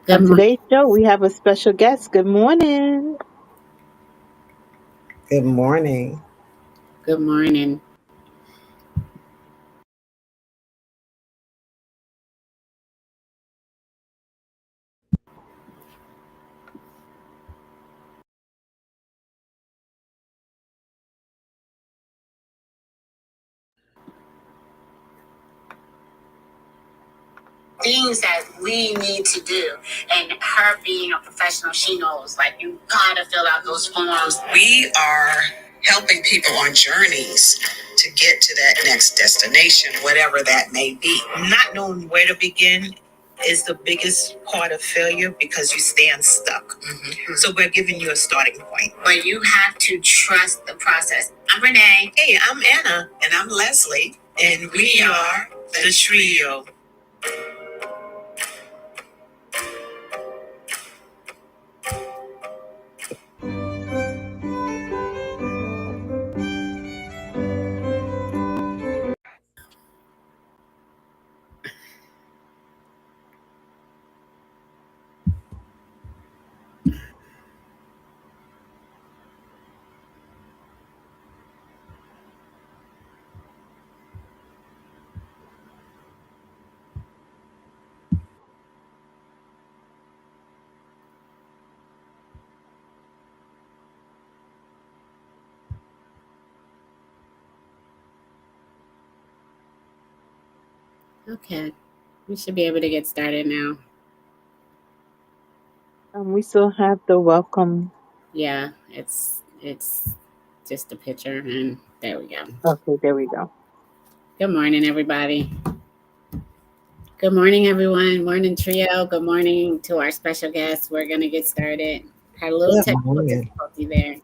Good On morning. today's show, we have a special guest. Good morning. Good morning. Good morning. Things that we need to do. And her being a professional, she knows, like, you gotta fill out those forms. We are helping people on journeys to get to that next destination, whatever that may be. Not knowing where to begin is the biggest part of failure because you stand stuck. Mm-hmm. So we're giving you a starting point. But you have to trust the process. I'm Renee. Hey, I'm Anna. And I'm Leslie. And we are the trio. Okay, we should be able to get started now. We still have the welcome. Yeah, it's just a picture, and there we go. Okay, there we go. Good morning, everybody. Good morning, everyone. Morning, trio. Good morning to our special guest. We're gonna get started. Had a little Good technical morning. difficulty there.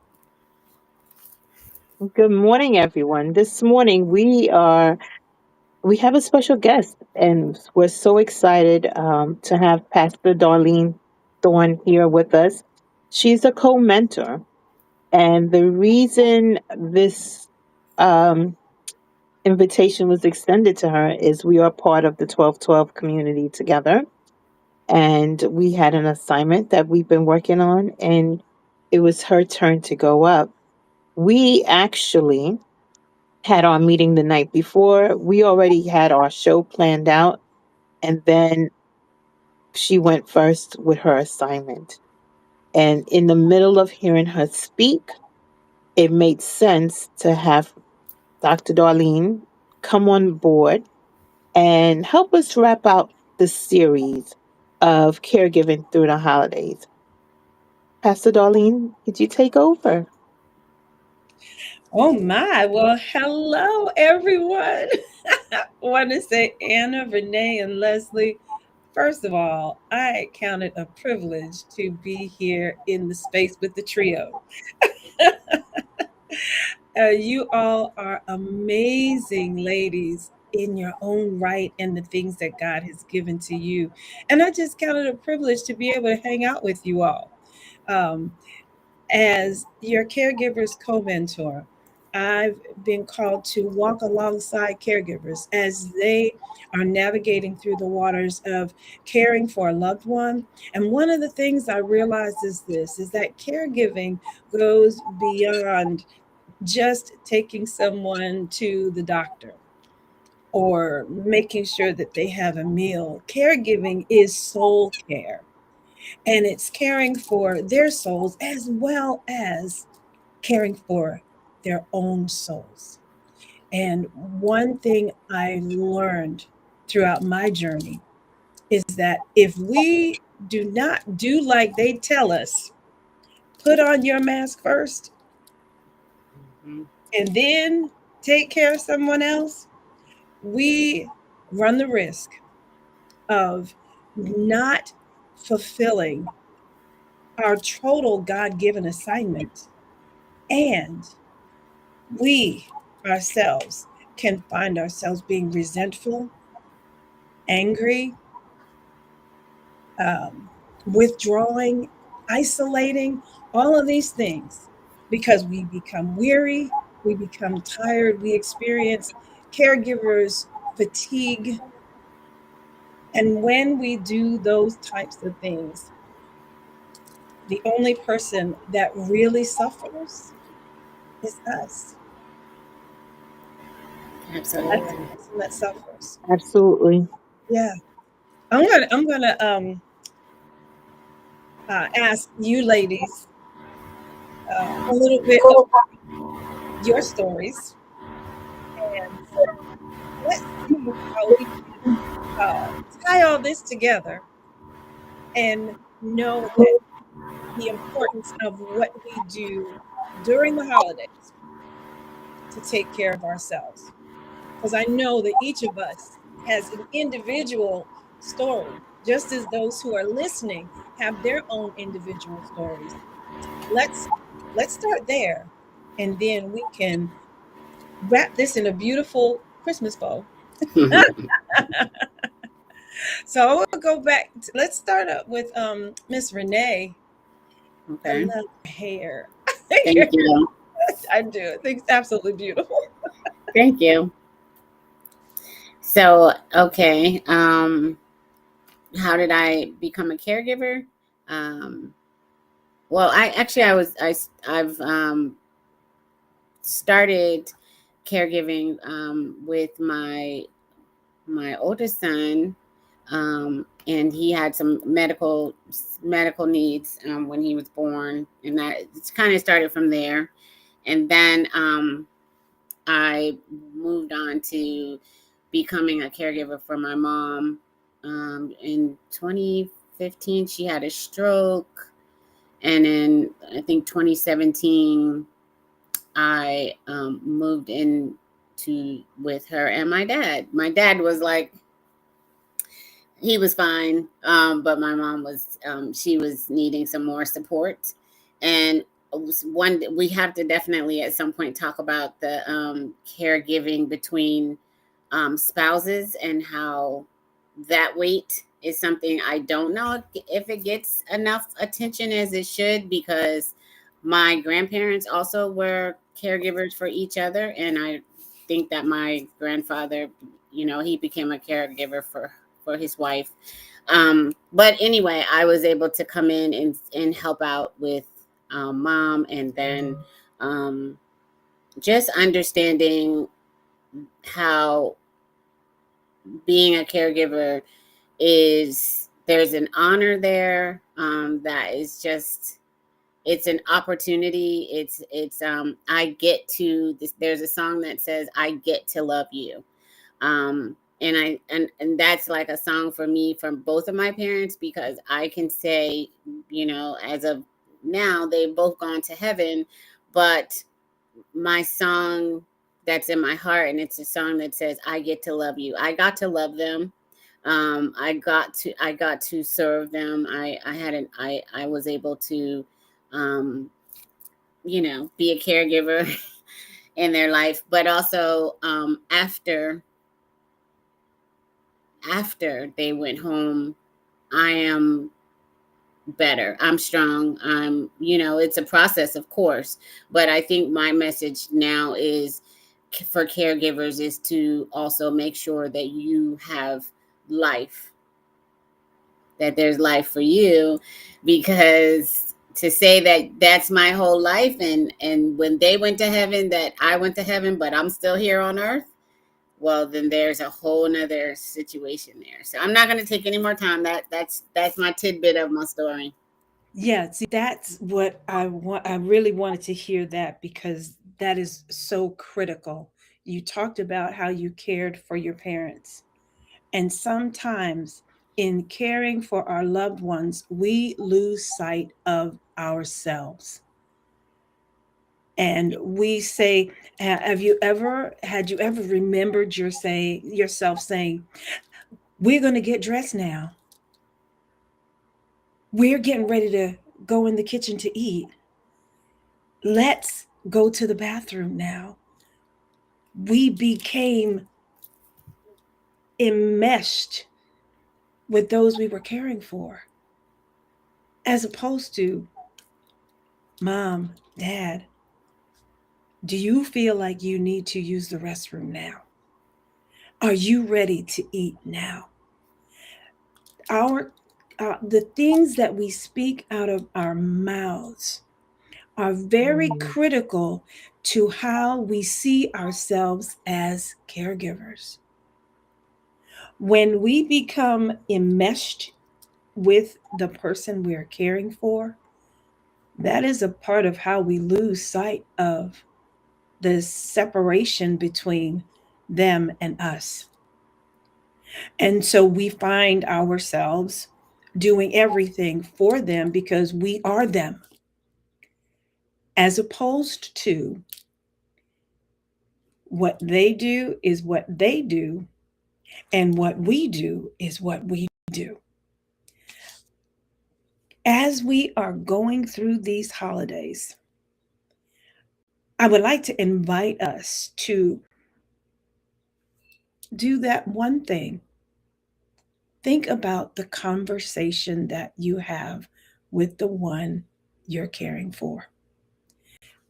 Good morning, everyone. This morning we have a special guest, and we're so excited to have Pastor Darlene Thorne here with us. She's a co-mentor, and the reason this um, invitation was extended to her is we are part of the 1212 community together. And we had an assignment that we've been working on, and it was her turn to go up. We actually had our meeting the night before. We already had our show planned out, and then she went first with her assignment. And in the middle of hearing her speak, it made sense to have Dr. Darlene come on board and help us wrap out the series of caregiving through the holidays. Pastor Darlene, could you take over? Oh my. Well, hello, everyone. I want to say Anna, Renee, and Leslie. First of all, I count it a privilege to be here in the space with the trio. You all are amazing ladies in your own right and the things that God has given to you. And I just count it a privilege to be able to hang out with you all. Um, as your caregiver's co mentor, I've been called to walk alongside caregivers as they are navigating through the waters of caring for a loved one. And one of the things I realized is this is that caregiving goes beyond just taking someone to the doctor or making sure that they have a meal. Caregiving is soul care, and it's caring for their souls as well as caring for their own souls. And one thing I learned throughout my journey is that if we do not do like they tell us, put on your mask first Mhm. and then take care of someone else, we run the risk of not fulfilling our total God given assignment. And we ourselves can find ourselves being resentful, angry, um, withdrawing, isolating, all of these things because we become weary, we become tired, we experience caregivers fatigue, And when we do those types of things, the only person that really suffers is us. That's Absolutely. the person that suffers. Absolutely. Yeah. I'm gonna ask you ladies a little bit of your stories, and let's see how we can tie all this together and know that the importance of what we do during the holidays to take care of ourselves. Because I know that each of us has an individual story, just as those who are listening have their own individual stories. Let's let's start there, and then we can wrap this in a beautiful Christmas bow. So I will go back. Let's start up with Miss Renee. I Okay. love your hair. Thank you. I do. I think it's absolutely beautiful. Thank you. So, okay. How did I become a caregiver? Um, well, I've started caregiving with my oldest son, and he had some medical needs when he was born, and that it's kind of started from there. And then I moved on to becoming a caregiver for my mom. In 2015, she had a stroke, and in I think 2017, I moved in to with her and my dad. My dad was like, he was fine, but my mom was she was needing some more support, and one we have to definitely at some point talk about the caregiving between spouses and how that weight is something I don't know if it gets enough attention as it should, because my grandparents also were caregivers for each other, and I think that my grandfather, he became a caregiver for his wife. But anyway, I was able to come in and help out with mom, and then um, just understanding how being a caregiver is, there's an honor there, that is just, it's an opportunity. It's I get to this, there's a song that says I get to love you. And that's like a song for me from both of my parents, because I can say, as of now, they've both gone to heaven, but my song that's in my heart, and it's a song that says I get to love you. I got to love them. I got to serve them. I was able to um be a caregiver in their life, but also after they went home, I am better. I'm strong. It's a process, of course, but I think my message now is for caregivers is to also make sure that you have life, that there's life for you, because to say that that's my whole life, and when they went to heaven that I went to heaven but I'm still here on earth, well, then there's a whole nother situation there. So I'm not going to take any more time. That's my tidbit of my story. Yeah, see, that's what I want. I really wanted to hear that because that is so critical. You talked about how you cared for your parents. And sometimes in caring for our loved ones, we lose sight of ourselves. And we say, had you ever remembered yourself saying, we're going to get dressed now. We're getting ready to go in the kitchen to eat. Let's go to the bathroom now. We became enmeshed with those we were caring for, as opposed to, Mom, Dad, do you feel like you need to use the restroom now? Are you ready to eat now? Our the things that we speak out of our mouths are very Mm. critical to how we see ourselves as caregivers. When we become enmeshed with the person we're caring for, that is a part of how we lose sight of the separation between them and us. And so we find ourselves doing everything for them because we are them, as opposed to what they do is what they do, and what we do is what we do. As we are going through these holidays, I would like to invite us to do that one thing. Think about the conversation that you have with the one you're caring for.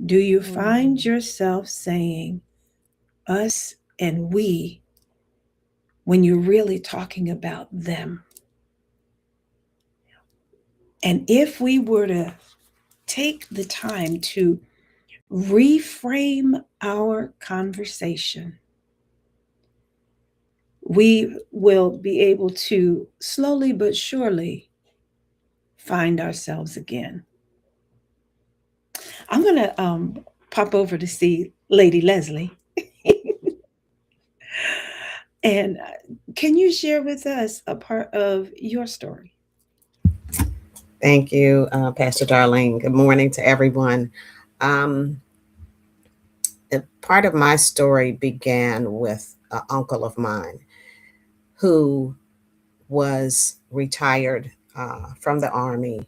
Do you find Mm. yourself saying us and we when you're really talking about them? And if we were to take the time to reframe our conversation, we will be able to slowly but surely find ourselves again. I'm going to pop over to see Lady Leslie. And can you share with us a part of your story? Thank you, Pastor Darlene. Good morning to everyone. Um, Part of my story began with an uncle of mine who was retired from the Army,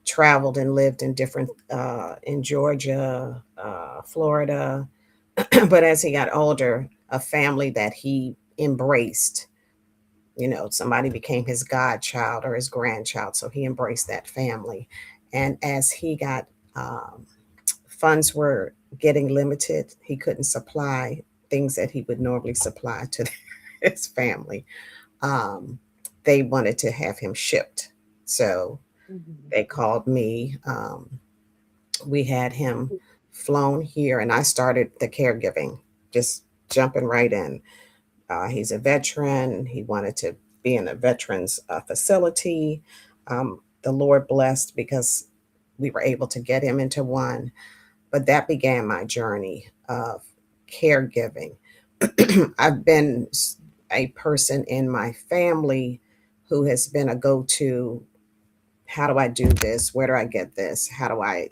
traveled and lived in different, in Georgia, Florida. But as he got older, a family that he embraced, somebody became his godchild or his grandchild. So he embraced that family. And as he got, funds were getting limited, he couldn't supply things that he would normally supply to his family. Um, they wanted to have him shipped. So Mhm. they called me. We had him flown here, and I started the caregiving, just jumping right in. He's a veteran. He wanted to be in a veterans facility. The Lord blessed because we were able to get him into one. But that began my journey of caregiving. I've been a person in my family who has been a go to. How do I do this? Where do I get this? How do I,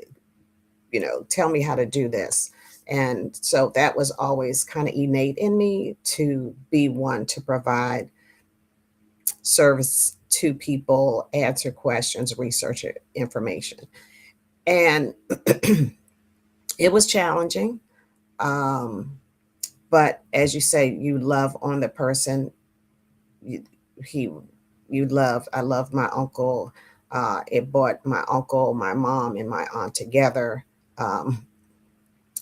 tell me how to do this? And so that was always kind of innate in me to be one to provide service to people, answer questions, research information. And it was challenging. Um, but as you say, you love on the person. You, he, I love my uncle. It brought my uncle, my mom, and my aunt together. Um,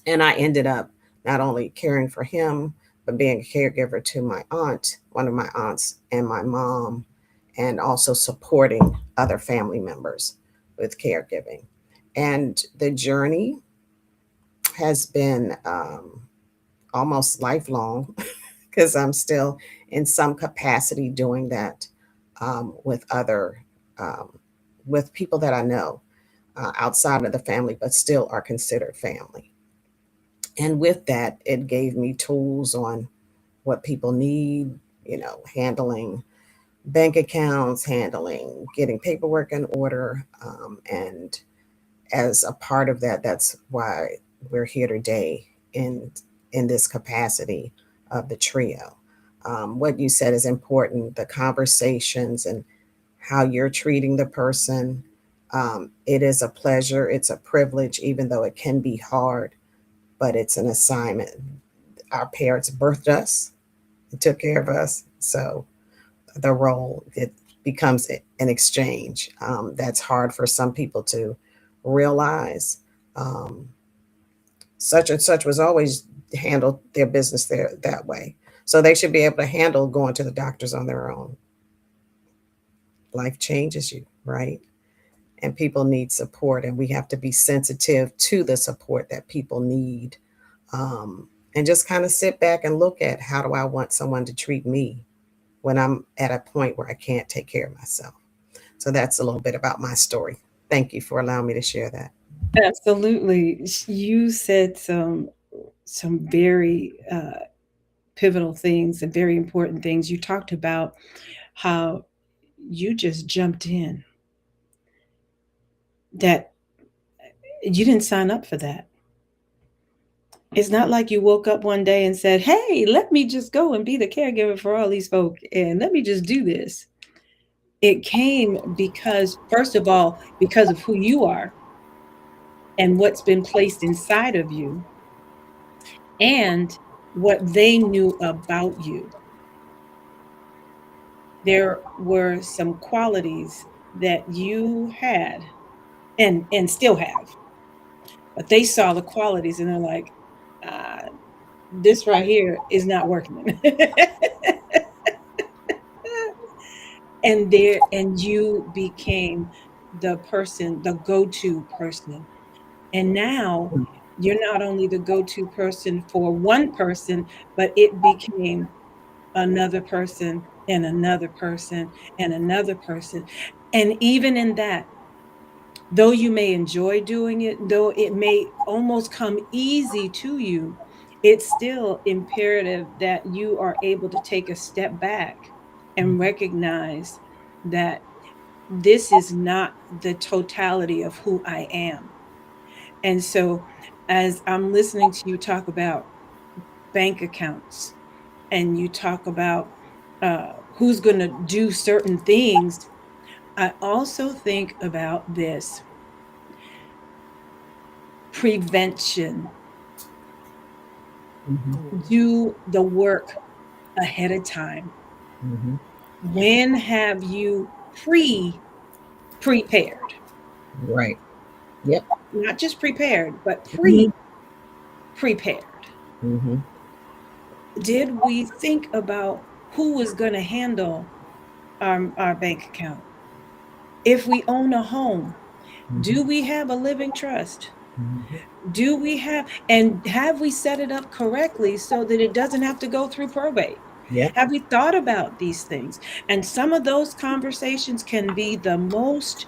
and I ended up not only caring for him, but being a caregiver to my aunt, one of my aunts, and my mom, and also supporting other family members with caregiving. And the journey has been almost lifelong because I'm still in some capacity doing that with other, um, with people that I know outside of the family, but still are considered family. And with that, it gave me tools on what people need, handling bank accounts, handling getting paperwork in order. And as a part of that, that's why we're here today in this capacity of the trio. What you said is important, the conversations and how you're treating the person. It is a pleasure, it's a privilege, even though it can be hard, but it's an assignment. Our parents birthed us and took care of us. So the role, it becomes an exchange. That's hard for some people to realize. Um, Such and such was always handled their business there that way. So they should be able to handle going to the doctors on their own. life changes you, right? And people need support, and we have to be sensitive to the support that people need, um, and just kind of sit back and look at, how do I want someone to treat me when I'm at a point where I can't take care of myself. So that's a little bit about my story. Thank you for allowing me to share that. Absolutely. You said some very pivotal things and very important things. You talked about how you just jumped in, that you didn't sign up for that. It's not like you woke up one day and said, "Hey, let me just go and be the caregiver for all these folk and let me just do this." It came because, first of all, because of who you are and what's been placed inside of you and what they knew about you. There were some qualities that you had and still have, but they saw the qualities and they're like, uh, this right here is not working. And you became the person, the go-to person. And now you're not only the go-to person for one person, but it became another person and another person and another person. And even in that, though you may enjoy doing it, though it may almost come easy to you, it's still imperative that you are able to take a step back and recognize that this is not the totality of who I am. And so, as I'm listening to you talk about bank accounts and you talk about who's going to do certain things, I also think about this prevention. Mm-hmm. Do the work ahead of time. Mm-hmm. When have you prepared? Right. Yep. Not just prepared, but Mm-hmm. prepared. Mm-hmm. Did we think about who was going to handle our bank account? If we own a home, do Mm-hmm. we have a living trust? Mm-hmm. Do we have, and have we set it up correctly so that it doesn't have to go through probate? Yep. Have we thought about these things? And some of those conversations can be the most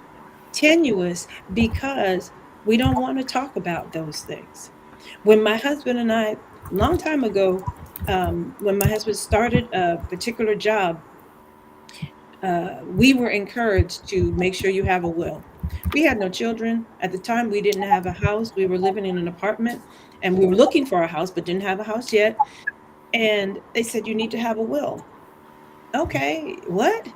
tenuous because we don't want to talk about those things. When my husband and I, long time ago, when my husband started a particular job, we were encouraged to make sure you have a will. We had no children. At the time, we didn't have a house. We were living in an apartment and we were looking for a house, but didn't have a house yet. And they said, you need to have a will. Okay, what?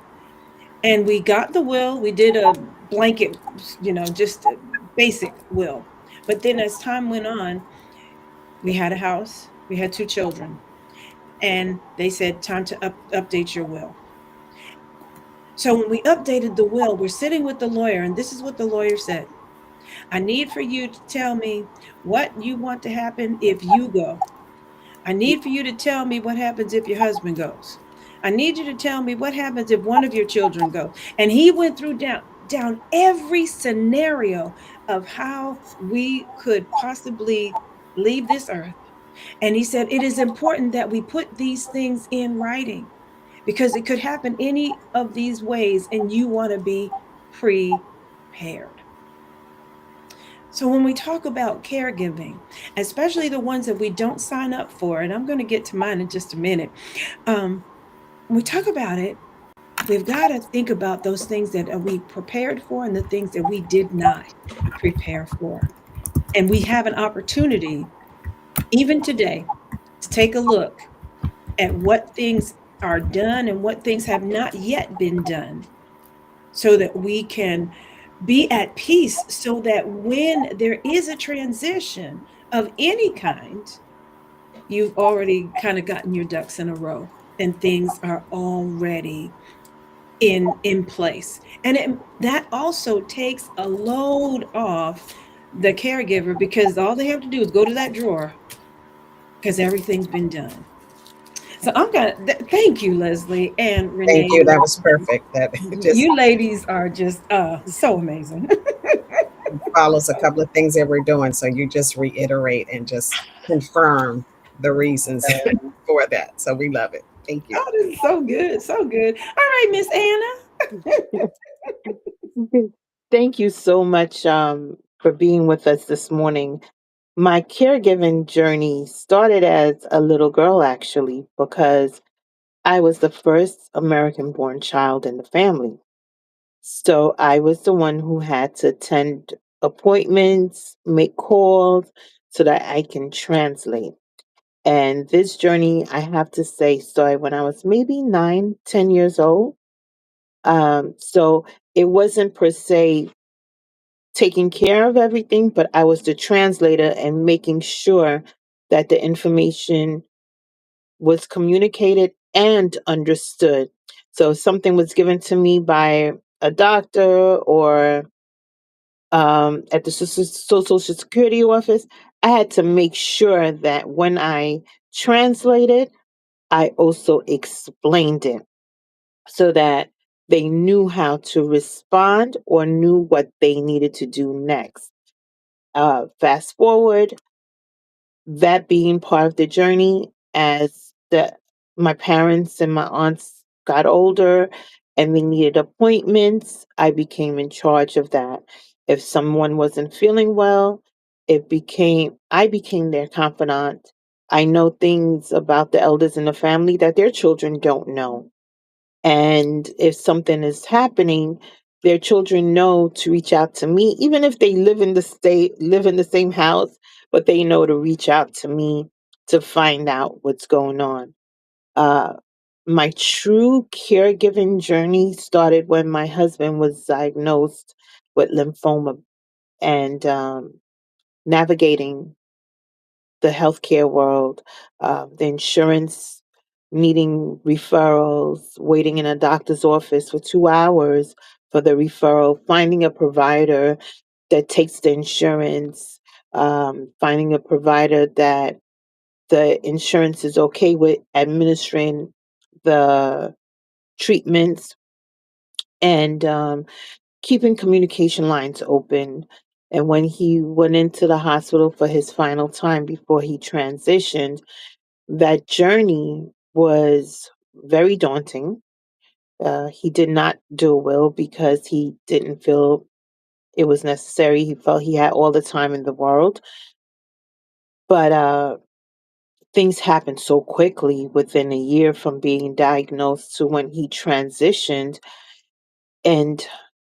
And we got the will. We did a blanket, just a basic will. But then as time went on, we had a house, we had two children, and they said, time to update your will. So when we updated the will, we're sitting with the lawyer, and this is what the lawyer said: I need for you to tell me what you want to happen if you go. I need for you to tell me what happens if your husband goes. I need you to tell me what happens if one of your children goes. And he went through down every scenario of how we could possibly leave this earth. And he said, it is important that we put these things in writing because it could happen any of these ways, and you want to be prepared. So when we talk about caregiving, especially the ones that we don't sign up for, and I'm going to get to mine in just a minute, when we talk about it, we've got to think about those things that we prepared for and the things that we did not prepare for. And we have an opportunity, even today, to take a look at what things are done and what things have not yet been done so that we can be at peace, so that when there is a transition of any kind, you've already kind of gotten your ducks in a row and things are already in place. And that also takes a load off the caregiver because all they have to do is go to that drawer because everything's been done. So I'm gonna thank you, Leslie and Thank Renee. you. That was perfect. That just You ladies are just so amazing. follows a couple of things that we're doing. So you just reiterate and just confirm the reasons for that. So we love it. Thank you. Oh, this is so good, so good. All right, Miss Anna. Thank you so much for being with us this morning. My caregiving journey started as a little girl, actually, because I was the first American born child in the family. So I was the one who had to attend appointments, make calls so that I can translate. And this journey, I have to say, started when I was maybe 9, 10 years old. So it wasn't per se taking care of everything, but I was the translator and making sure that the information was communicated and understood. So if something was given to me by a doctor or at the Social Security office, I had to make sure that when I translated, I also explained it so that they knew how to respond or knew what they needed to do next. Fast forward, that being part of the journey as my parents and my aunts got older and they needed appointments, I became in charge of that. If someone wasn't feeling well, I became their confidant. I know things about the elders in the family that their children don't know. And if something is happening, their children know to reach out to me, even if they live in the same house, but they know to reach out to me to find out what's going on. Uh, my true caregiving journey started when my husband was diagnosed with lymphoma and navigating the healthcare world, the insurance needing referrals, waiting in a doctor's office for 2 hours for the referral, finding a provider that takes the insurance, finding a provider that the insurance is okay with administering the treatments, and keeping communication lines open. And when he went into the hospital for his final time before he transitioned, that journey was very daunting. He did not do well because he didn't feel it was necessary. He felt he had all the time in the world. But things happened so quickly within a year from being diagnosed to when he transitioned and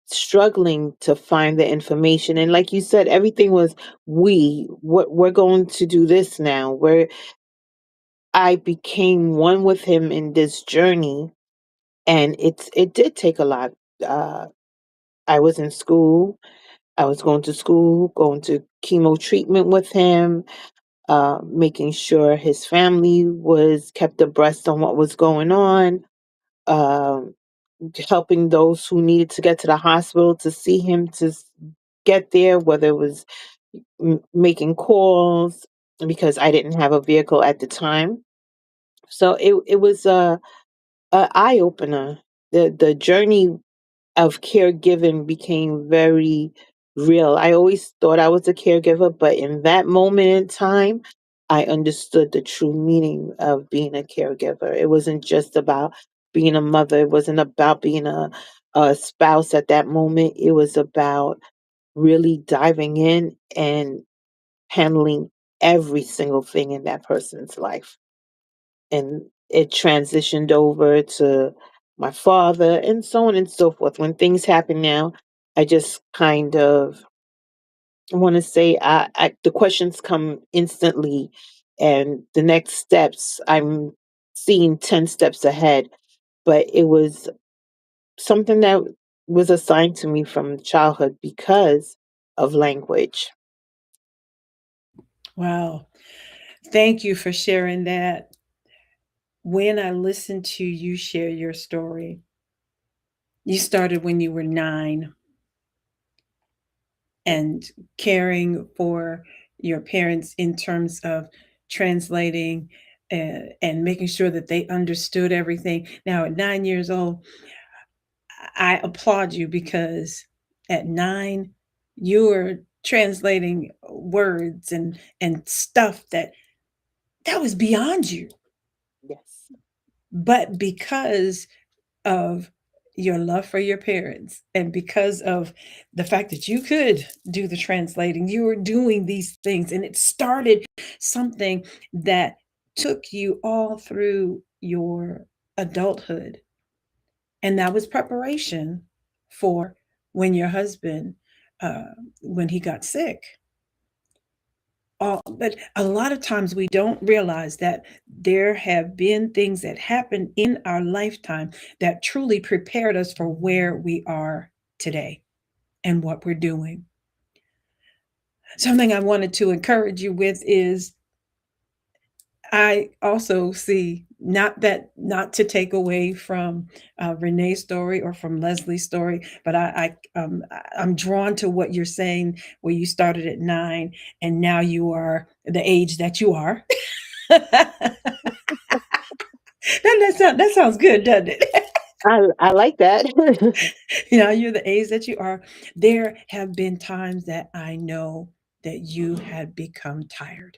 struggling to find the information. And like you said, everything was we're going to do this now. Where I became one with him in this journey, and it did take a lot. Uh, I was in school. I was going to school, going to chemo treatment with him, making sure his family was kept abreast on what was going on, um, helping those who needed to get to the hospital to see him get there, whether it was making calls because I didn't have a vehicle at the time. So it was a eye opener. The journey of caregiving became very real. I always thought I was a caregiver, but in that moment in time, I understood the true meaning of being a caregiver. It wasn't just about being a mother, it wasn't about being a spouse at that moment. It was about really diving in and handling every single thing in that person's life. And it transitioned over to my father and so on and so forth. When things happen now, I just kind of want to say the questions come instantly, and the next steps I'm seeing 10 steps ahead. But it was something that was assigned to me from childhood because of language. Wow. Thank you for sharing that. When I listened to you share your story, you started when you were 9 and caring for your parents in terms of translating. and making sure that they understood everything. Now, at 9 years old, I applaud you because at 9, you were translating words and stuff that was beyond you. Yes. But because of your love for your parents and because of the fact that you could do the translating, you were doing these things, and it started something that took you all through your adulthood. And that was preparation for when your husband, uh, when he got sick. But a lot of times we don't realize that there have been things that happened in our lifetime that truly prepared us for where we are today and what we're doing. Something I wanted to encourage you with is I also see, not to take away from Renee's story or from Leslie's story, but I'm drawn to what you're saying, where you started at 9 and now you are the age that you are. That sounds good, doesn't it? I like that. You're the age that you are. There have been times that I know that you had become tired.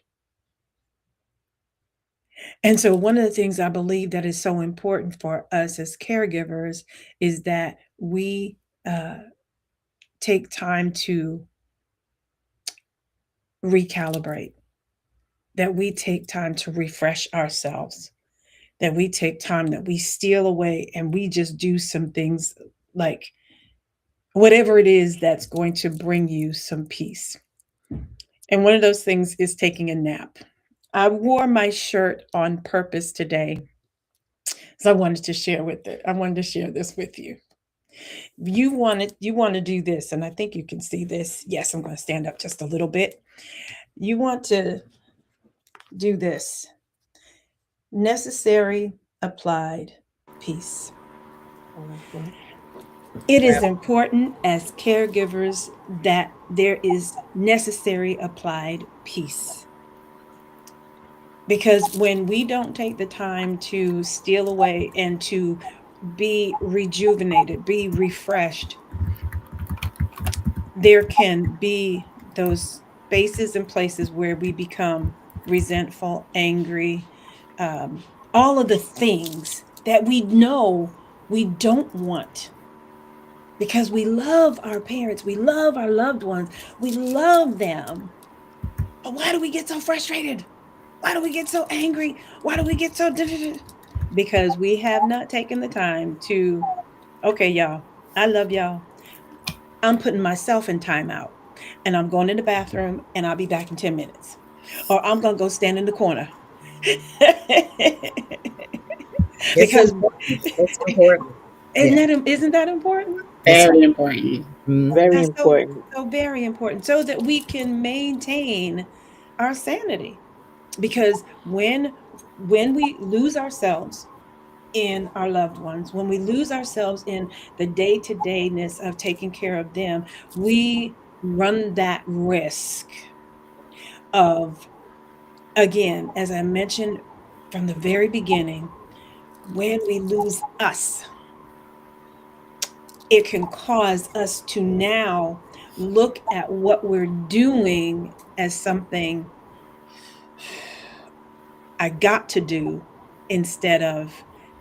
And so, one of the things I believe that is so important for us as caregivers is that we uh, take time to recalibrate, that we take time to refresh ourselves, that we take time, that we steal away and we just do some things, like whatever it is that's going to bring you some peace. And one of those things is taking a nap. I wore my shirt on purpose today, so I wanted to share this with you. You want to do this, and I think you can see this. Yes, I'm going to stand up just a little bit. You want to do this. Necessary, applied, peace. Mhm. It is important as caregivers that there is necessary, applied peace. Because when we don't take the time to steal away and to be rejuvenated, be refreshed, there can be those spaces and places where we become resentful, angry, um, all of the things that we know we don't want, because we love our parents, we love our loved ones, we love them. But why do we get so frustrated? Why do we get so angry? Why do we get so because we have not taken the time to, okay, y'all, I love y'all. I'm putting myself in timeout, and I'm going in the bathroom and I'll be back in 10 minutes. Or I'm going to go stand in the corner. It's Because important. It's important. Yeah. isn't that important? It's Very important. Very That's so important. so very important, so that we can maintain our sanity. Because when we lose ourselves in our loved ones, when we lose ourselves in the day-to-dayness of taking care of them, we run that risk of, again, as I mentioned from the very beginning, when we lose us, it can cause us to now look at what we're doing as something I got to do instead of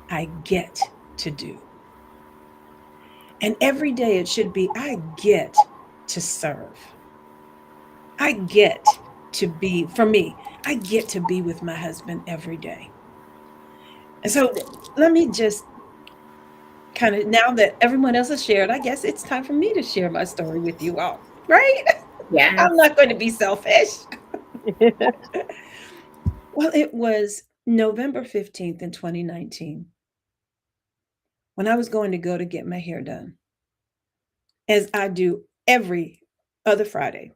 I get to do. And every day it should be, I get to serve. I get to be, for me, I get to be with my husband every day. And so let me just kind of, now that everyone else has shared, I guess it's time for me to share my story with you all, right? Yes. I'm not going to be selfish. Well, it was November 15th in 2019 when I was going to go to get my hair done, as I do every other Friday.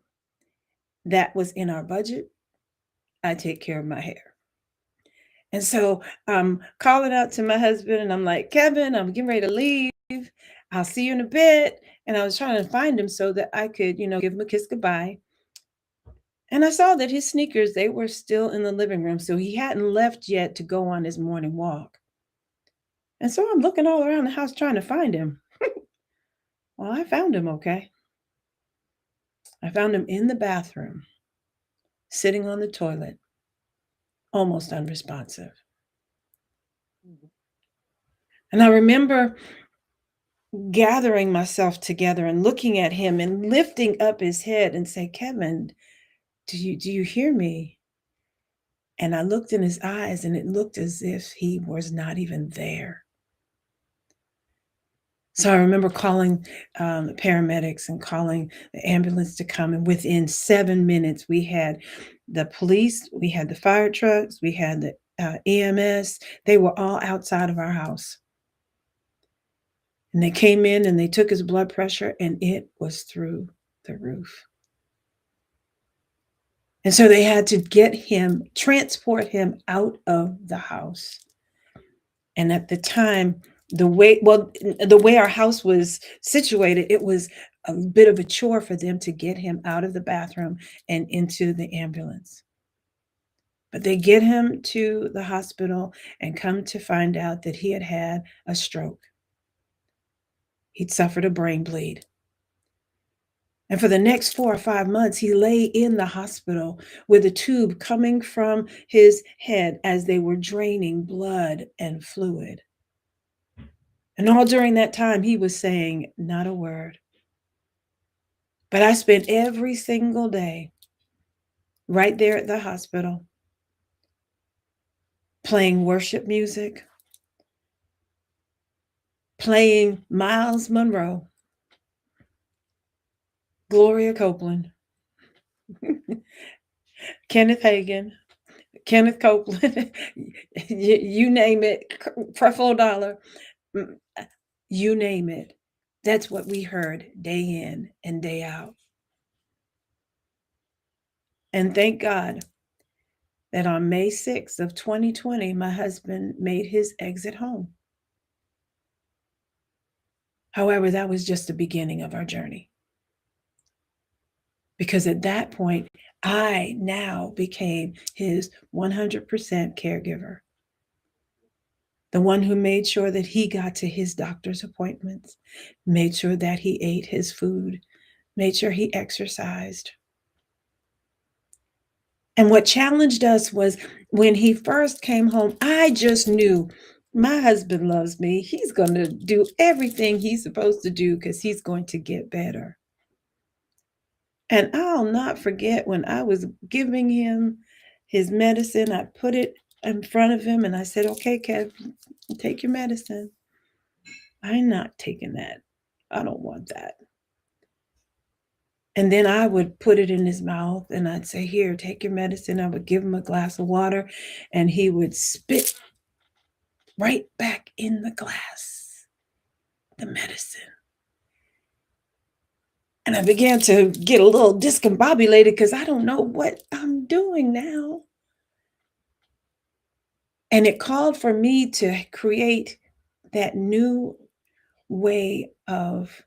That was in our budget. I take care of my hair. And so I'm calling out to my husband and I'm like, Kevin, I'm getting ready to leave. I'll see you in a bit. And I was trying to find him so that I could, give him a kiss goodbye. And I saw that his sneakers, they were still in the living room. So he hadn't left yet to go on his morning walk. And so I'm looking all around the house trying to find him. Well, I found him, okay? I found him in the bathroom, sitting on the toilet, almost unresponsive. And I remember gathering myself together and looking at him and lifting up his head and say, Kevin, do you hear me? And I looked in his eyes and it looked as if he was not even there. So I remember calling the paramedics and calling the ambulance to come. And within 7 minutes, we had the police, we had the fire trucks, we had the EMS. They were all outside of our house. And they came in and they took his blood pressure, and it was through the roof. And so they had to get him, transport him out of the house. And at the time, the way our house was situated, it was a bit of a chore for them to get him out of the bathroom and into the ambulance. But they get him to the hospital and come to find out that he had had a stroke. He'd suffered a brain bleed. And for the next 4 or 5 months, he lay in the hospital with a tube coming from his head as they were draining blood and fluid. And all during that time, he was saying not a word. But I spent every single day right there at the hospital playing worship music, playing Miles Monroe, Gloria Copeland, Kenneth Hagin, Kenneth Copeland, you name it, Creflo Dollar, you name it. That's what we heard day in and day out. And thank God that on May 6th of 2020, my husband made his exit home. However, that was just the beginning of our journey. Because at that point, I now became his 100% caregiver. The one who made sure that he got to his doctor's appointments, made sure that he ate his food, made sure he exercised. And what challenged us was when he first came home, I just knew my husband loves me. He's going to do everything he's supposed to do because he's going to get better. And I'll not forget when I was giving him his medicine, I put it in front of him and I said, okay, Kev, take your medicine. I'm not taking that. I don't want that. And then I would put it in his mouth and I'd say, here, take your medicine. I would give him a glass of water and he would spit right back in the glass, the medicine. And I began to get a little discombobulated because I don't know what I'm doing now. And it called for me to create that new way of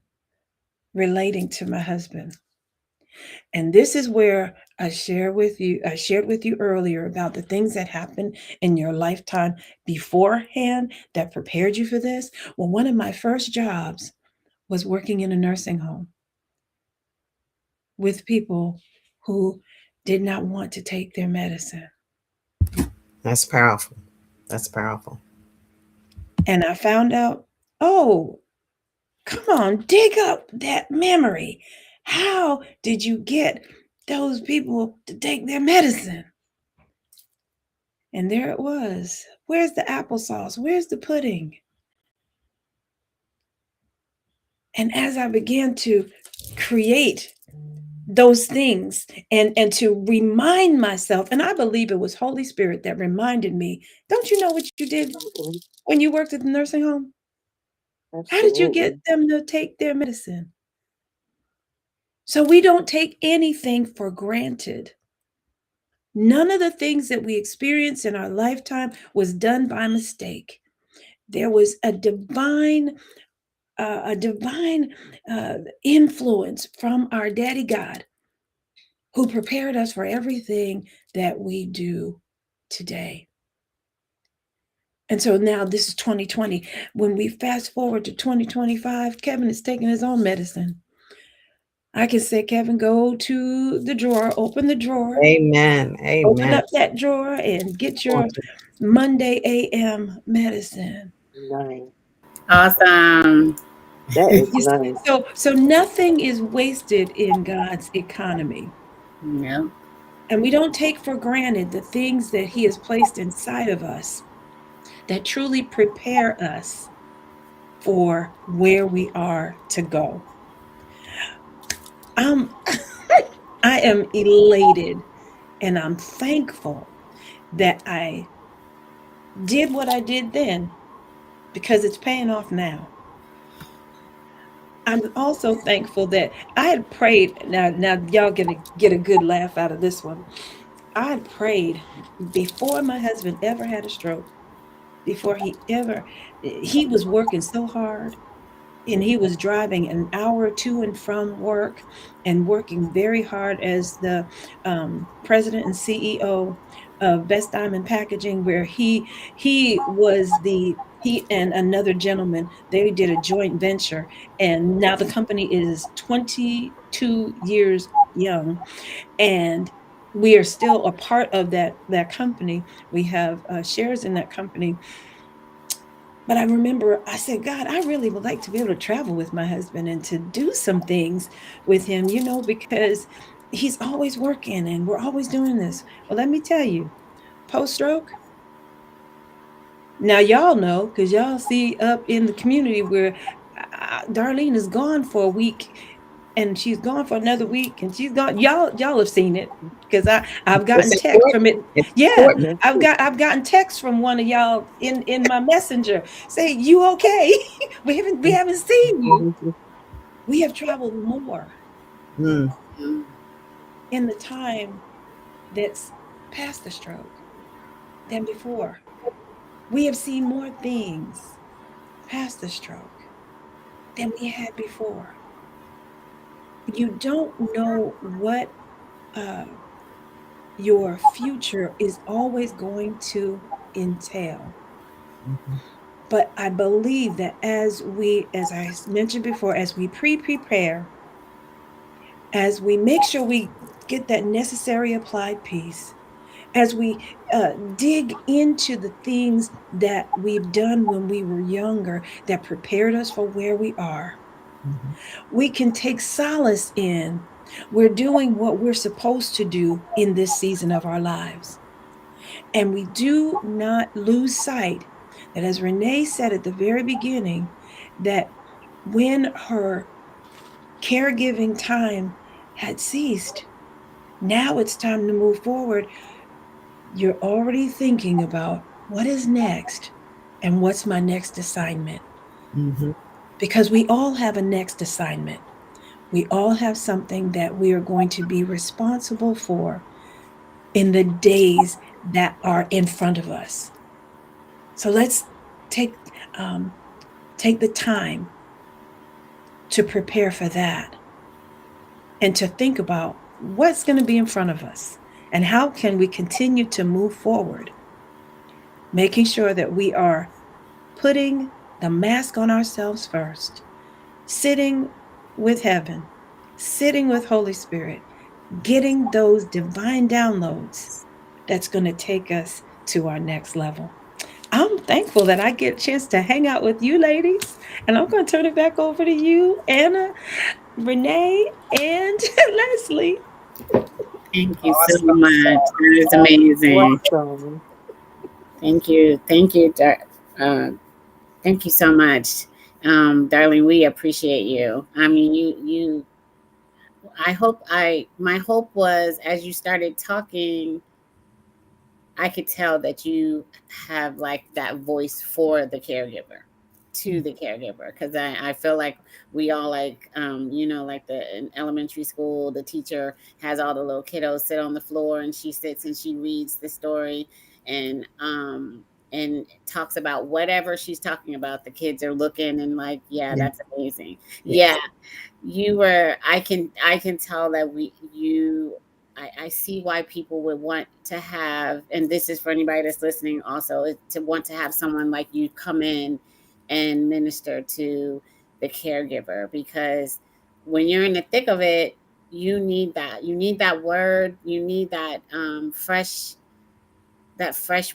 relating to my husband. And this is where I shared with you earlier about the things that happened in your lifetime beforehand that prepared you for this. Well, one of my first jobs was working in a nursing home with people who did not want to take their medicine. That's powerful. That's powerful. And I found out, oh, come on, dig up that memory. How did you get those people to take their medicine? And there it was. Where's the applesauce? Where's the pudding? And as I began to create those things and to remind myself, and I believe it was Holy Spirit that reminded me, don't you know what you did when you worked at the nursing home? How did you get them to take their medicine? So we don't take anything for granted. None of the things that we experience in our lifetime was done by mistake. There was a divine influence from our daddy God who prepared us for everything that we do today. And so now this is 2020. When we fast forward to 2025, Kevin is taking his own medicine. I can say, Kevin, go to the drawer, open the drawer, Amen. open Amen. up that drawer and get Come on your Monday AM medicine. Nice. Awesome. That is You see, nice. so nothing is wasted in God's economy. No. And we don't take for granted the things that He has placed inside of us that truly prepare us for where we are to go. Um, I am elated and I'm thankful that I did what I did then because it's paying off now. I'm also thankful that I had prayed. Now y'all gonna get a good laugh out of this one. I had prayed before my husband ever had a stroke. Before he was working so hard, and he was driving an hour to and from work, and working very hard as the president and CEO of Best Diamond Packaging, where he was the he and another gentleman, they did a joint venture, and now the company is 22 years young, and we are still a part of that company. We have shares in that company. But I remember I said, God, I really would like to be able to travel with my husband and to do some things with him, because he's always working and we're always doing this. Well, let me tell you, post stroke, now y'all know because y'all see up in the community where Darlene is gone for a week and she's gone for another week and she's gone. Y'all have seen it because I've It's gotten text from important. it. It's Yeah, important. That's I've gotten text from one of y'all in my messenger say you okay? We haven't seen you. true. We have traveled more Mm, Mm. in the time that's past the stroke than before. We have seen more things past the stroke than we had before. You don't know what uh, your future is always going to entail. mhm, But I believe that as I mentioned before, as we prepare, as we make sure we get that necessary applied peace, as we dig into the things that we've done when we were younger that prepared us for where we are, mhm, we can take solace in we're doing what we're supposed to do in this season of our lives. And we do not lose sight that, as Renee said at the very beginning, that when her caregiving time had ceased, now it's time to move forward. You're already thinking about what is next and what's my next assignment. mhm, Because we all have a next assignment. We all have something that we are going to be responsible for in the days that are in front of us. So let's take um, take the time to prepare for that and to think about what's going to be in front of us and how can we continue to move forward, making sure that we are putting the mask on ourselves first, sitting with heaven, sitting with Holy Spirit, getting those divine downloads that's going to take us to our next level. I'm thankful that I get a chance to hang out with you ladies. And I'm going to turn it back over to you, Anna, Renee, and Leslie. Thank you so awesome. much. That is That's amazing. awesome. Thank you. Uh, thank you so much, darling. We appreciate you. I mean, you. My hope was as you started talking, I could tell that you have like that voice for the caregiver, to the caregiver, because I feel like we all like like in elementary school, the teacher has all the little kiddos sit on the floor and she sits and she reads the story and talks about whatever she's talking about. The kids are looking and like, yeah, Yeah, that's amazing. yeah. Yeah, you were. I can tell that we you. I see why people would want to have, and this is for anybody that's listening also, is to want to have someone like you come in and minister to the caregiver, because when you're in the thick of it, you need that. You need that word. You need that fresh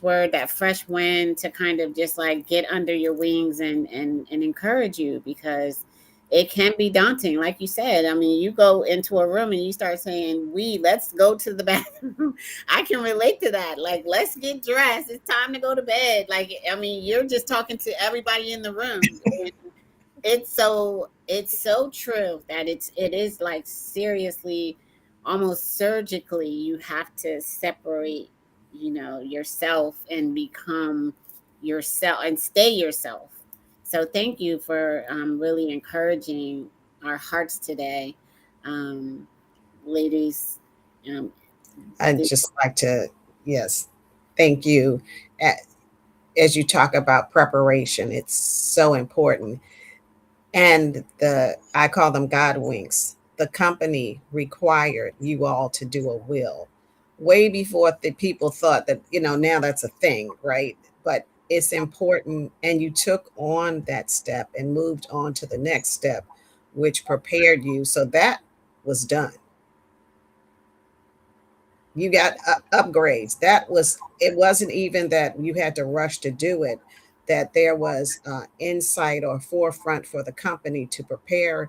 word, that fresh wind to kind of just like get under your wings and encourage you, because it can be daunting. Like you said, I mean, you go into a room and you start saying, let's go to the bathroom. I can relate to that. Like, let's get dressed. It's time to go to bed. Like, I mean, you're just talking to everybody in the room. And it's so true that it is like seriously, almost surgically, you have to separate, yourself and become yourself and stay yourself. So thank you for really encouraging our hearts today, um, ladies. um, I'd th- just like to, yes, thank you. As you talk about preparation, it's so important. And I call them God winks. The company required you all to do a will way before the people thought that, now that's a thing, right? But it's important. And you took on that step and moved on to the next step, which prepared you. So that was done. You got upgrades. It wasn't even that you had to rush to do it, that there was insight or forefront for the company to prepare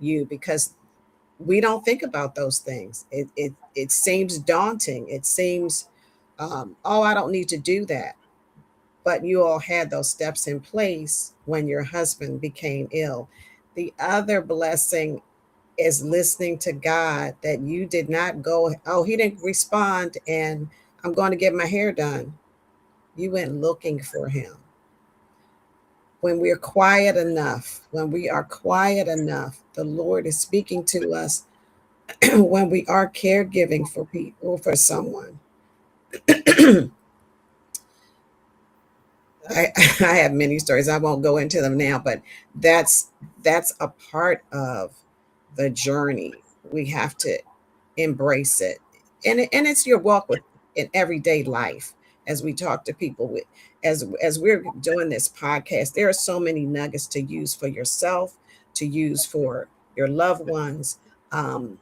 you, because we don't think about those things. It seems daunting. It seems, oh, I don't need to do that. But you all had those steps in place when your husband became ill. The other blessing is listening to God, that you did not go, oh, he didn't respond, and I'm going to get my hair done. You went looking for him. When we are quiet enough, the Lord is speaking to us. When we are caregiving for people, for someone, I, I have many stories. I won't go into them now, but that's that's a part of the journey. We have to embrace it, and it's your walk with in everyday life. As we talk to people with, as we're doing this podcast, there are so many nuggets to use for yourself, to use for your loved ones, um,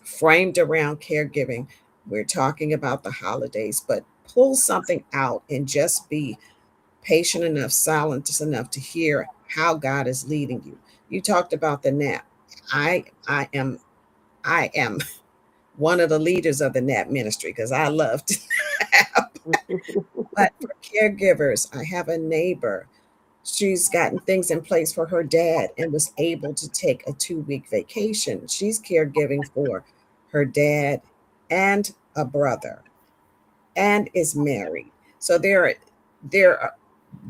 framed around caregiving. We're talking about the holidays, but pull something out and just be patient enough, silent enough to hear how God is leading you. You talked about the nap. I am one of the leaders of the nap ministry, because I love to nap. But for caregivers, I have a neighbor. She's gotten things in place for her dad and was able to take a 2-week vacation. She's caregiving for her dad and a brother, and is married. So there are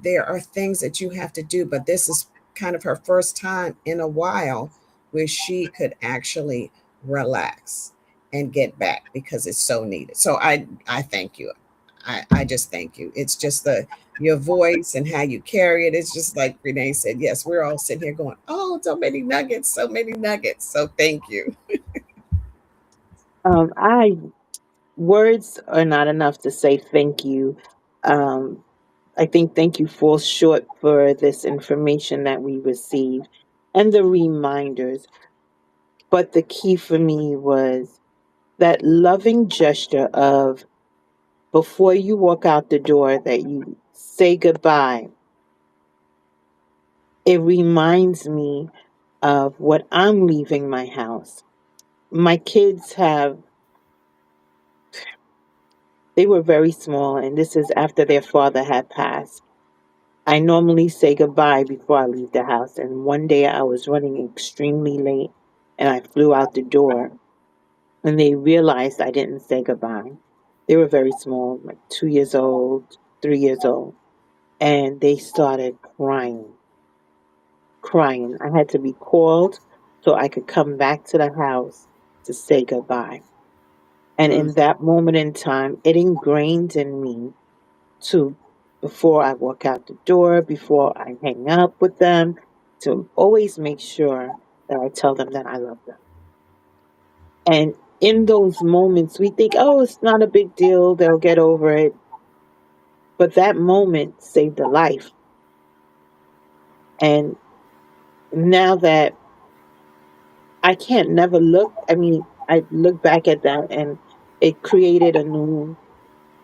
there are things that you have to do, but this is kind of her first time in a while where she could actually relax and get back, because it's so needed. So I thank you. I just thank you. It's just the your voice and how you carry it. It's just like Renee said. Yes, we're all sitting here going, "Oh, so many nuggets, so many nuggets." So thank you. I Words are not enough to say thank you. Um, I think thank you falls short for this information that we received and the reminders. But the key for me was that loving gesture of before you walk out the door that you say goodbye. It reminds me of what I'm leaving my house. My kids they were very small, and this is after their father had passed. I normally say goodbye before I leave the house, and one day I was running extremely late and I flew out the door, and they realized I didn't say goodbye. They were very small, like 2 years old, 3 years old, and they started crying, crying. I had to be called so I could come back to the house to say goodbye. And mm, in that moment in time, it ingrained in me to, before I walk out the door, before I hang up with them, to always make sure that I tell them that I love them. And in those moments, we think, oh, it's not a big deal. They'll get over it. But that moment saved a life. And now that I can't never look, I mean, I look back at that and it created a new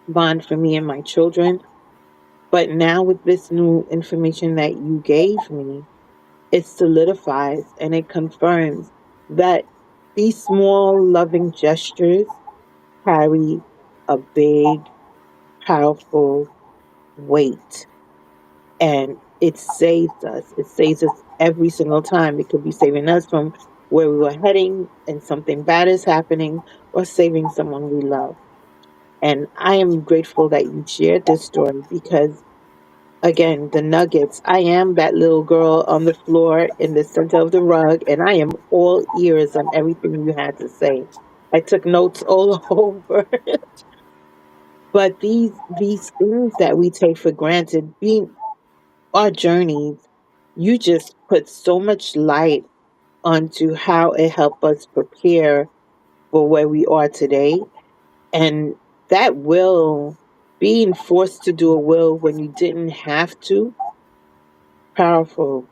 bond for me and my children. But now with this new information that you gave me, it solidifies and it confirms that these small loving gestures carry a big, powerful weight. And it saves us. It saves us every single time. It could be saving us from where we were heading and something bad is happening, or saving someone we love. And I am grateful that you shared this story because, again, the nuggets. I am that little girl on the floor in the center of the rug, and I am all ears on everything you had to say. I took notes all over. But these things that we take for granted, being our journeys, you just put so much light onto how it helped us prepare for where we are today. And that will, being forced to do a will when you didn't have to, powerful.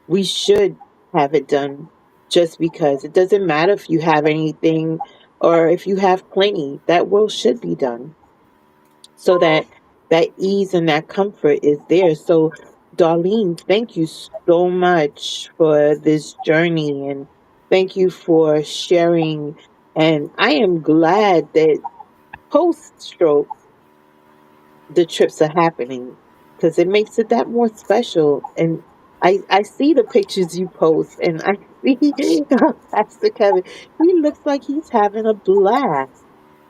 We should have it done just because it doesn't matter if you have anything or if you have plenty, that will should be done so that that ease and that comfort is there. So, Darlene, thank you so much for this journey and thank you for sharing. And I am glad that post stroke the trips are happening because it makes it that more special. And I see the pictures you post and I see Pastor Kevin. He looks like he's having a blast.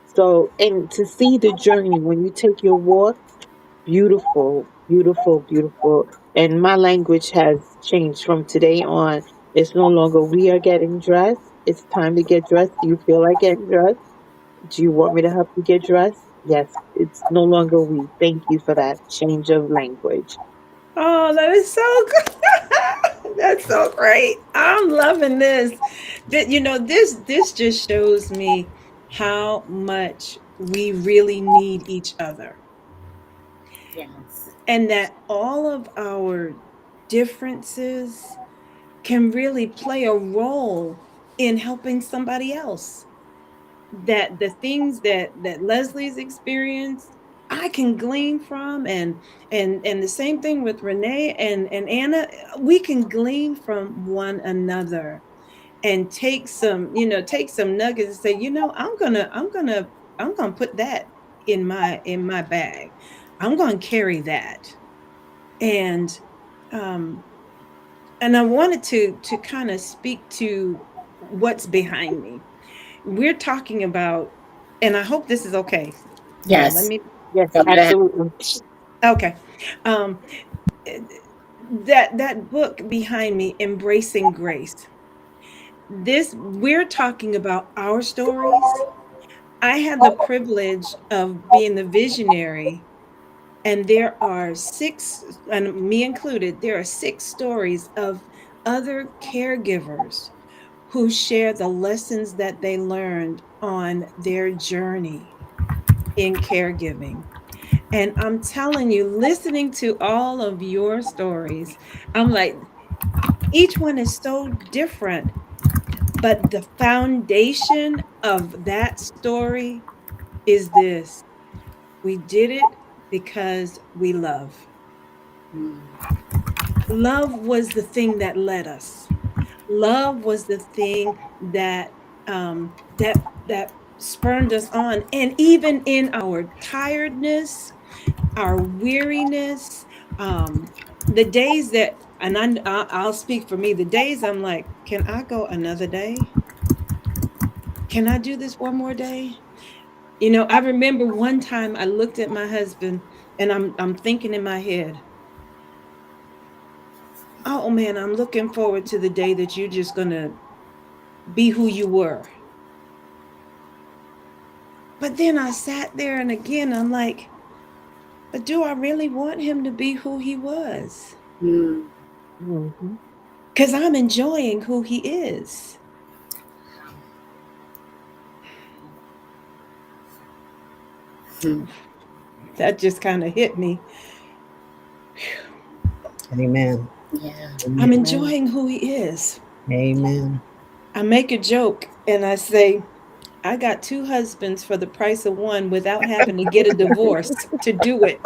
So, and to see the journey when you take your walk, beautiful, beautiful, beautiful. And my language has changed from today on. It's no longer we are getting dressed. It's time to get dressed. Do you feel like getting dressed? Do you want me to help you get dressed? Yes, it's no longer we. Thank you for that change of language. Oh, that is so good. That's so great. I'm loving this. This just shows me how much we really need each other. Yes. And that all of our differences can really play a role in helping somebody else. That the things that Leslie's experienced, I can glean from, and the same thing with Renee and Anna. We can glean from one another and take some nuggets and say, I'm gonna put that in my bag. I'm gonna carry that. And um and I wanted to kind of speak to what's behind me. We're talking about, and I hope this is okay. Let Yes. me, Yes, Go ahead. absolutely. okay. Um, eh, that book behind me, Embracing Grace. This we're talking about our stories. I had the privilege of being the visionary, and there are six, and me included, there are six stories of other caregivers who share the lessons that they learned on their journey in caregiving. And I'm telling you, listening to all of your stories, I'm like, each one is so different, but the foundation of that story is this: we did it because we love. Mm. Love was the thing that led us. Love was the thing that spurned us on. And even in our tiredness, our weariness, the days that, and I'll speak for me, the days I'm like, can I go another day? Can I do this one more day? I remember one time I looked at my husband and I'm thinking in my head, oh man, I'm looking forward to the day that you're just gonna be who you were. But then I sat there and again I'm like, but do I really want him to be who he was? Mm. Hmm. Because I'm enjoying who he is. Mm. That just kind of hit me. Amen. Yeah. I'm Amen. enjoying who he is. Amen. I make a joke and I say, I got two husbands for the price of one without having to get a divorce to do it.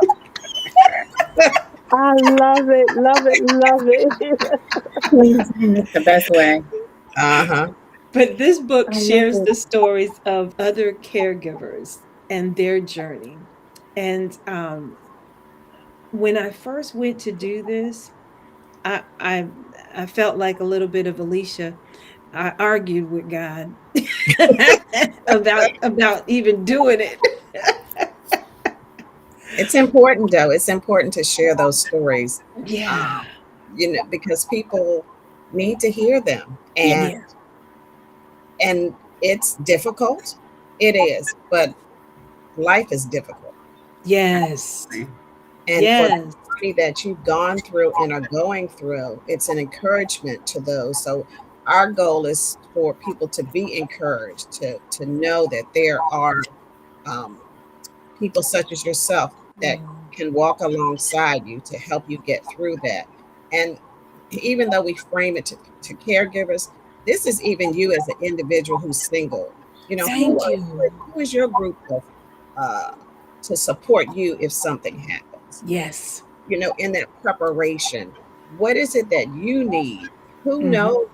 I love it, love it, love it. That's the best way. Uh-huh. But this book I love shares it. the stories of other caregivers and their journey. And when I first went to do this, I, I I felt like a little bit of Alicia. I argued with God about even doing it. It's important though. It's important to share those stories. Yeah, Um, because people need to hear them. it And is. it's difficult. It is, but life is difficult. Yes, And for the yes, journey that you've gone through and are going through, it's an encouragement to those. So our goal is for people to be encouraged, to know that there are um, people such as yourself that mm, can walk alongside you to help you get through that. And even though we frame it to caregivers, this is even you as an individual who's single. thank you. Who is your group of uh, to support you if something happens? Yes, In that preparation, what is it that you need? Who hmm, knows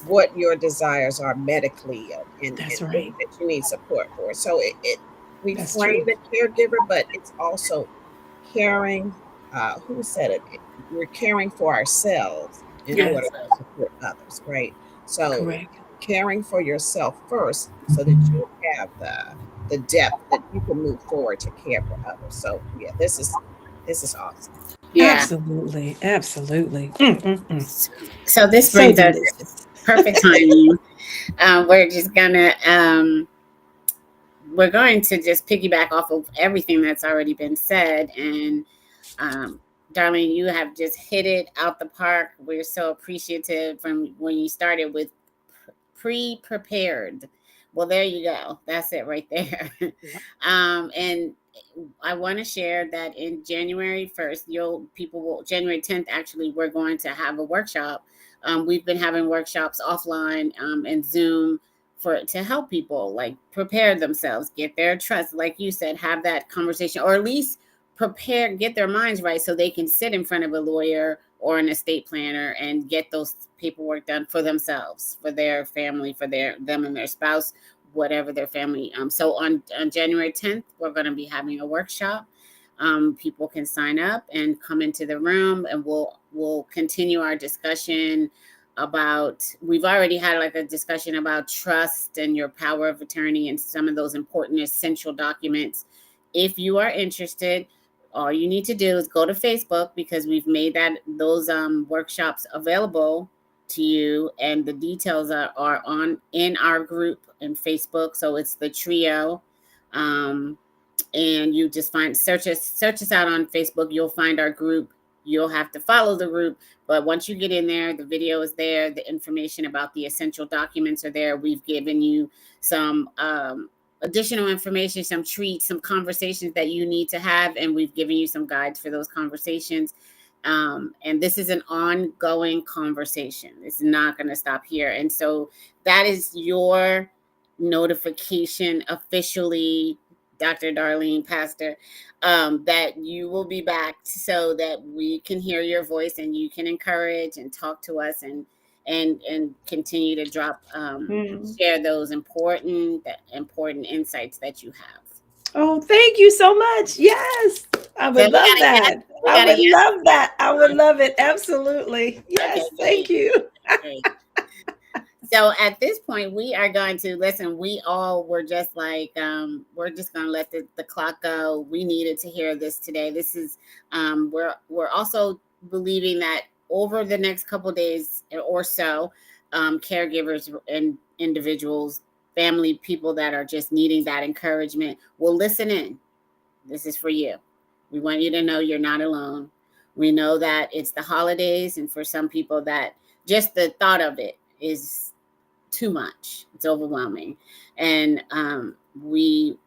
what your desires are medically, and that's things right. that you need support for? So we That's frame true. the caregiver, but it's also caring. Who said it? We're caring for ourselves in order Yes, to support others, right? So correct. caring for yourself first, so that you have the depth that you can move forward to care for others. So yeah, this is awesome. Yeah. Absolutely, absolutely. Mm, mm, mm. So this So brings us delicious. perfect timing. We're just gonna we're going to just piggyback off of everything that's already been said. And um, Darlene, you have just hit it out the park. We're so appreciative from when you started with pre-prepared. Well, there you go. That's it right there. And I want to share that in January 1st, January 10th, actually, we're going to have a workshop. We've been having workshops offline and Zoom to help people like prepare themselves, get their trust, like you said, have that conversation, or at least get their minds right so they can sit in front of a lawyer or an estate planner and get those paperwork done for themselves, for their family, for them and their spouse, whatever their family. So on January 10th, we're going to be having a workshop. People can sign up and come into the room, and we'll continue our discussion about. We've already had like a discussion about trust and your power of attorney and some of those important essential documents. If you are interested, all you need to do is go to Facebook, because we've made those workshops available to you, and the details are on in our group in Facebook. So it's the trio. Um, and you just search us out on Facebook. You'll find our group. You'll have to follow the group, but once you get in there, the video is there, the information about the essential documents are there. We've given you some additional information, some treats, some conversations that you need to have, and we've given you some guides for those conversations. And this is an ongoing conversation. It's not going to stop here. And so that is your notification officially, Dr. Darlene, Pastor, that you will be back so that we can hear your voice and you can encourage and talk to us, and continue to Mm. share those important insights that you have. Oh, thank you so much. Yes, I So would love that. we I got a would yes. love that. I would love it. Absolutely. Okay, Yes, thank great, you. great. So at this point, we are going to listen. We all were just like, we're just going to let the clock go. We needed to hear this today. This is, we're also believing that over the next couple days or so, caregivers and individuals, family, people that are just needing that encouragement will listen in. This is for you. We want you to know you're not alone. We know that it's the holidays, and for some people, that just the thought of it is too much. It's overwhelming. And we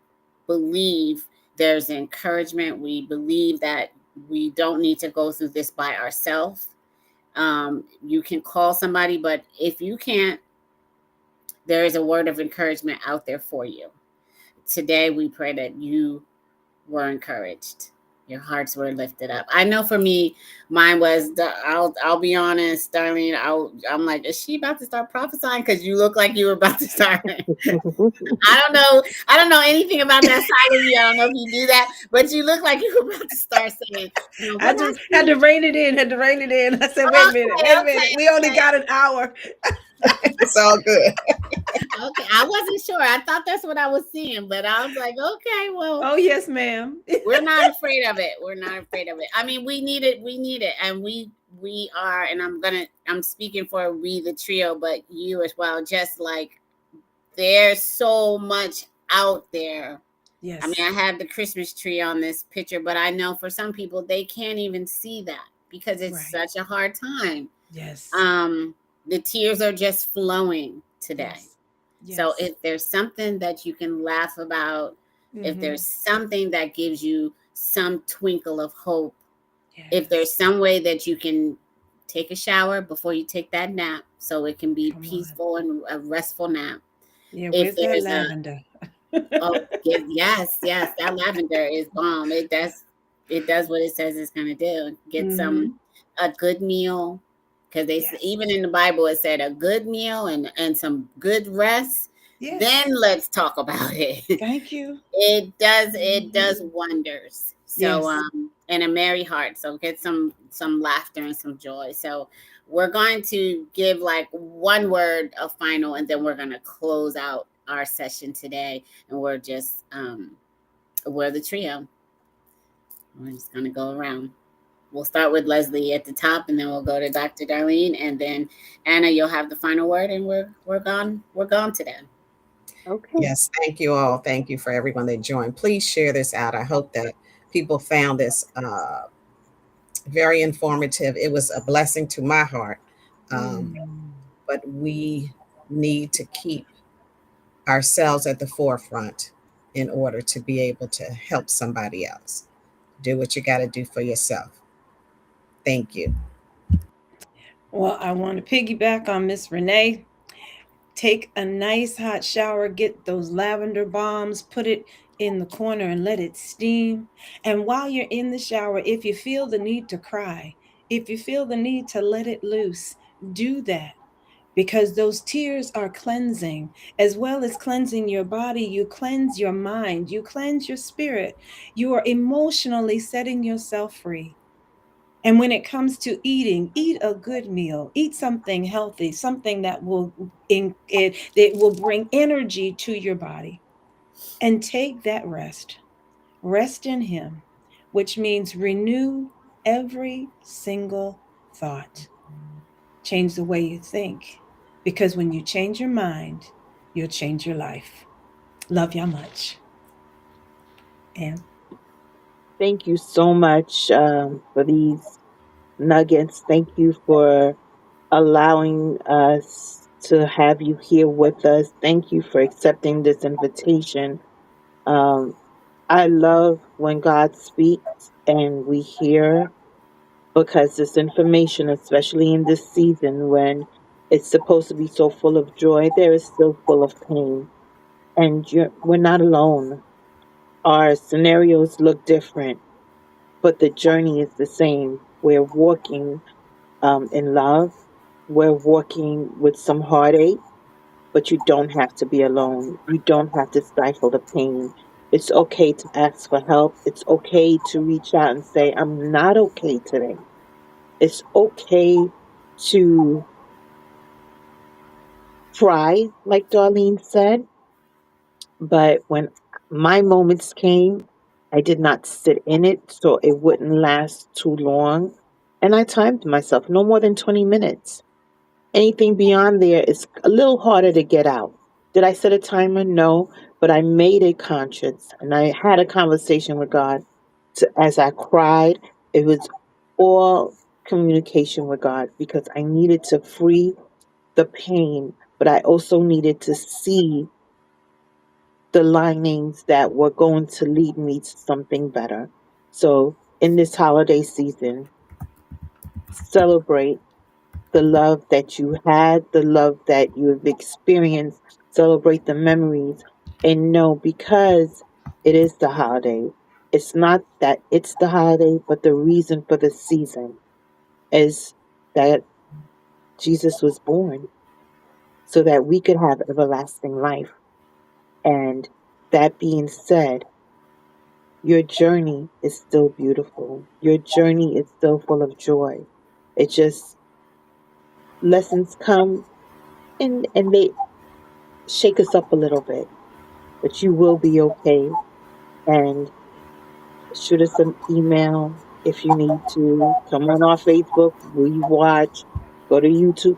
believe There's encouragement. We believe that we don't need to go through this by ourselves. You can call somebody, but if you can't, there is a word of encouragement out there for you. Today, we pray that you were encouraged. Your hearts were lifted up. I know for me, mine was. I'll be honest, Darlene. I'm like, is she about to start prophesying? Because you look like you were about to start. I don't know. I don't know anything about that side of you. I don't know if you do that, but you look like you were about to start saying, I "What I just had see." to rein it in, had to rein it in. I said, wait a minute, Okay, wait a minute. okay, We only okay. got an hour. It's all good. Okay, I wasn't sure. I thought that's what I was seeing, but I was like, okay, well, Oh, yes, ma'am. we're not afraid of it. We're not afraid of it. I mean, we need it. We need it, and we are. And I'm speaking for we the trio, but you as well. Just like there's so much out there. I mean, Yes, I have the Christmas tree on this picture, but I know for some people they can't even see that because it's right. such a hard time. Yes, Um, the tears are just flowing today. yes, So yes. if there's something that you can laugh about, if Mm-hmm. there's something that gives you some twinkle of hope, if there's Yes. some way that you can take a shower before you take that nap so it can be Come on. peaceful and a restful nap. Yeah, If where's that there's a lavender? Oh, yes, yes, that lavender is bomb. It does what it says it's gonna do. Get some Mm-hmm. a good meal, because Yes. even in the Bible it said a good meal and some good rest. Then Yes. let's talk about it. Thank you. It does Mm-hmm. wonders. So Yes. and a merry heart. So get some laughter and some joy. So we're going to give like one word of final, and then we're gonna close out our session today. And we're the trio. We're just gonna go around. We'll start with Leslie at the top, and then we'll go to Dr. Darlene, and then Anna, you'll have the final word, and we're gone. We're gone today. Okay. Yes, thank you all. Thank you for everyone that joined. Please share this out. I hope that people found this very informative. It was a blessing to my heart. Um, Mm. but we need to keep ourselves at the forefront in order to be able to help somebody else. Do what you got to do for yourself. Thank you. Well, I want to piggyback on Miss Renee. Take a nice hot shower, get those lavender bombs, put it in the corner and let it steam. And while you're in the shower, if you feel the need to cry, if you feel the need to let it loose, do that, because those tears are cleansing. As well as cleansing your body, you cleanse your mind, you cleanse your spirit, you are emotionally setting yourself free. And when it comes to eating, eat a good meal, eat something healthy, something that it will bring energy to your body. And take that rest. Rest in him, which means renew every single thought. Change the way you think, because when you change your mind, you'll change your life. Love y'all much. And Thank you so much for these nuggets. Thank you for allowing us to have you here with us. Thank you for accepting this invitation. Um, I love when God speaks and we hear, because this information, especially in this season when it's supposed to be so full of joy, there is still full of pain. And we're not alone. Our scenarios look different, but the journey is the same. We're walking in love. We're walking with some heartache, but you don't have to be alone. You don't have to stifle the pain. It's okay to ask for help. It's okay to reach out and say, I'm not okay today. It's okay to cry, like Darlene said. But when my moments came, I did not sit in it so it wouldn't last too long. And I timed myself no more than 20 minutes. Anything beyond there is a little harder to get out. Did I set a timer? No, but I made it conscious and I had a conversation with God. As I cried, it was all communication with God because I needed to free the pain, but I also needed to see the linings that were going to lead me to something better. So in this holiday season, celebrate the love that you had, the love that you have experienced, celebrate the memories, and know because it is the holiday, it's not that it's the holiday, but the reason for the season is that Jesus was born so that we could have everlasting life. And that being said, your journey is still beautiful. Your journey is still full of joy. It just lessons come and they shake us up a little bit, but you will be okay. And shoot us an email if you need to. Come on our Facebook, we watch, go to YouTube.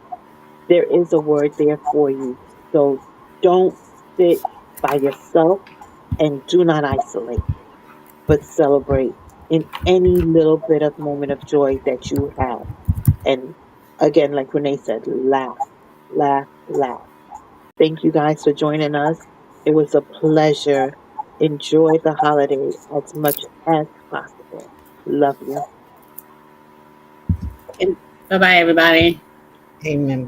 There is a word there for you. So don't sit by yourself and do not isolate, but celebrate in any little bit of moment of joy that you have. And again, like Renee said, laugh, laugh, laugh. Thank you guys for joining us. It was a pleasure. Enjoy the holiday as much as possible. Love you. Bye bye, everybody. Amen.